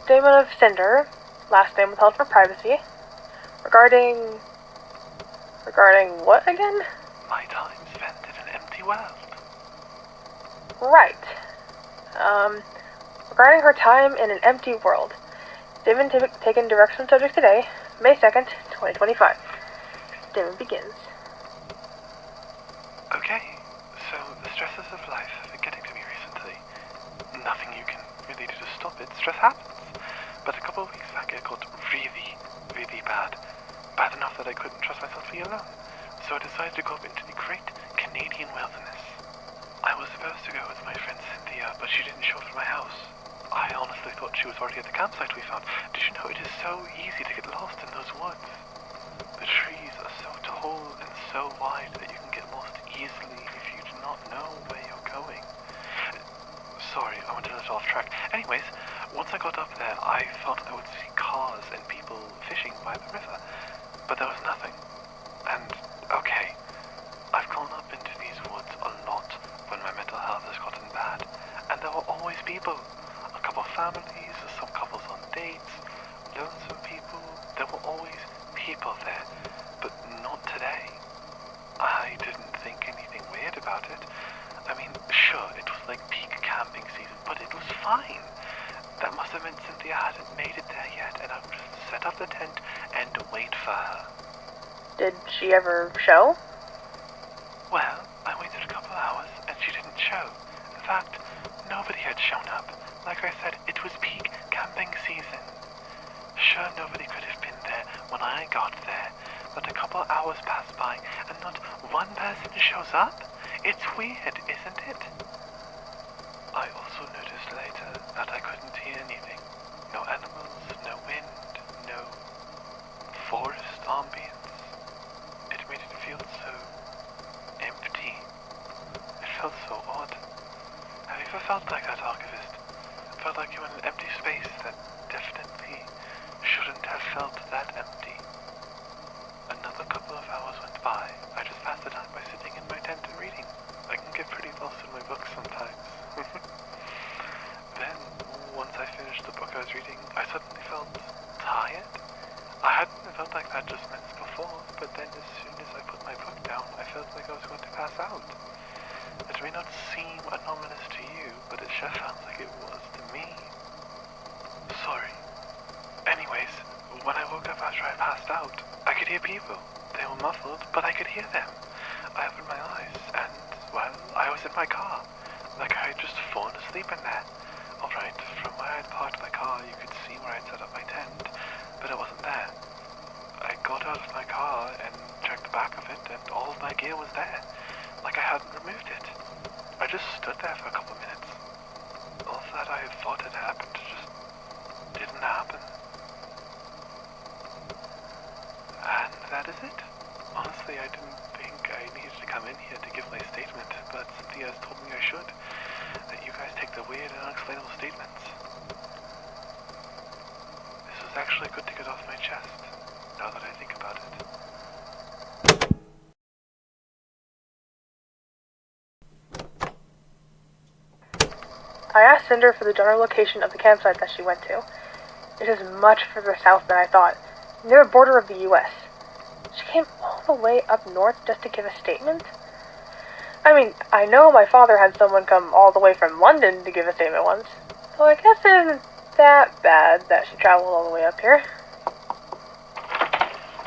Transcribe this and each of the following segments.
statement of Cinder, last name withheld for privacy, regarding what again? My time spent in an empty world. Right. Regarding her time in an empty world. Statement taken direction subject today, May 2nd, 2025. Statement begins. Okay, so the stresses of life have been getting to me recently. Nothing you can really do to stop it. Stress happens. But a couple of weeks back it got really, really bad. Bad enough that I couldn't trust myself to be alone. So I decided to go up into the great Canadian wilderness. I was supposed to go with my friend Cynthia, but she didn't show up at my house. I honestly thought she was already at the campsite we found. Did you know it is so easy to get lost in those woods? The trees are so tall and so wide that you can get lost easily if you do not know where you're going. Sorry, I went a little off track. Anyways, once I got up there, I thought I would see cars and people fishing by the river, but there was nothing. And, okay, I've gone up into these woods a lot when my mental health has gotten bad, and there were always people. A couple families, some couples on dates, lonesome people. There were always people there, but not today. I didn't think anything weird about it. I mean, sure, it was like peak camping season, but it was fine. That must have meant Cynthia hadn't made it there yet, and I would just set up the tent and wait for her. Did she ever show? Well, I waited a couple hours, and she didn't show. In fact, nobody had shown up. Like I said, it was peak camping season. Sure, nobody could have been there when I got there, but a couple hours pass by, and not one person shows up? It's weird, isn't it? I also noticed later that I couldn't hear anything. No animals, no wind, no forest ambience. It made it feel so empty. It felt so odd. Have you ever felt like that, Archivist? Felt like you were in an empty space that definitely shouldn't have felt that empty. Another couple of hours went by. I just passed the time by sitting in my tent and reading. I can get pretty lost in my books sometimes. Then, once I finished the book I was reading, I suddenly felt tired. I hadn't felt like that just minutes before, but then as soon as I put my book down, I felt like I was going to pass out. It may not seem anomalous to you, but it sure sounds like it was to me. Sorry. Anyways, when I woke up after I passed out, I could hear people. They were muffled, but I could hear them. I opened my eyes, and, well, I was in my car. Like I had just fallen asleep in there. Alright, from where I had parked my car, you could see where I'd set up my tent, but it wasn't there. I got out of my car and checked the back of it, and all of my gear was there. Like I hadn't removed it. I just stood there for a couple minutes. All that I thought had happened just didn't happen. And that is it. Honestly, I didn't think I needed to come in here to give my statement, but Cynthia has told me I should. That you guys take the weird and unexplainable statements. This was actually good to get off my chest, now that I think about it. I asked Cinder for the general location of the campsite that she went to. It is much further south than I thought, near the border of the U.S. She came all the way up north just to give a statement? I mean, I know my father had someone come all the way from London to give a statement once, so I guess it isn't that bad that she traveled all the way up here.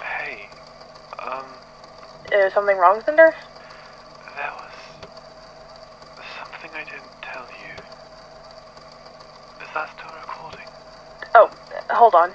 Hey, Is something wrong, Cinder? there was something I didn't tell you. Is that still recording? Oh, hold on.